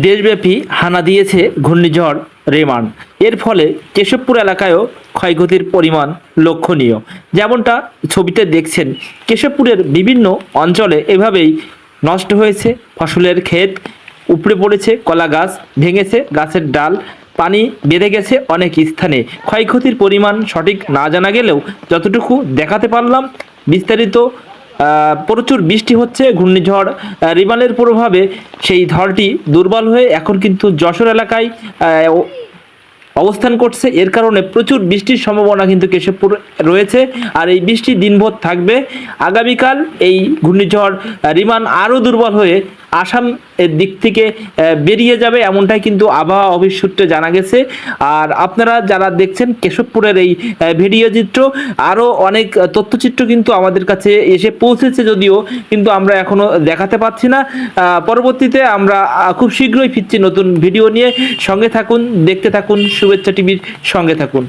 দেশব্যাপী হানা দিয়েছে ঘূর্ণিঝড় রেমান। এর ফলে কেশবপুর এলাকায়ও ক্ষয়ক্ষতির পরিমাণ লক্ষণীয়। যেমনটা ছবিতে দেখছেন, কেশবপুরের বিভিন্ন অঞ্চলে এভাবেই নষ্ট হয়েছে ফসলের ক্ষেত, উপড়ে পড়েছে কলা গাছ, ভেঙেছে গাছের ডাল, পানি বেড়ে গেছে অনেক স্থানে। ক্ষয়ক্ষতির পরিমাণ সঠিক না জানা গেলেও যতটুকু দেখাতে পারলাম বিস্তারিত, প্রচুর বৃষ্টি হচ্ছে। ঘূর্ণিঝড় রিমালের প্রভাবে সেই ঢলটি দুর্বল হয়ে এখন কিন্তু যশোর এলাকায় অবস্থান করছে। এর কারণে প্রচুর বৃষ্টির সম্ভাবনা কিন্তু কেশবপুর রয়েছে, আর এই বৃষ্টি দিনভর থাকবে। আগামীকাল এই ঘূর্ণিঝড় রিমান আরও দুর্বল হয়ে আসাম এর দিক থেকে বেরিয়ে যাবে, এমনটাই কিন্তু আবহাওয়া অফিস সূত্রে জানা গেছে। আর আপনারা যারা দেখছেন কেশবপুরের এই ভিডিও চিত্র, আরও অনেক তথ্যচিত্র কিন্তু আমাদের কাছে এসে পৌঁছেছে, যদিও কিন্তু আমরা এখনও দেখাতে পাচ্ছি না। পরবর্তীতে আমরা খুব শীঘ্রই ফিরছি নতুন ভিডিও নিয়ে। সঙ্গে থাকুন, দেখতে থাকুন, শুভেচ্ছা টিভির সঙ্গে থাকুন।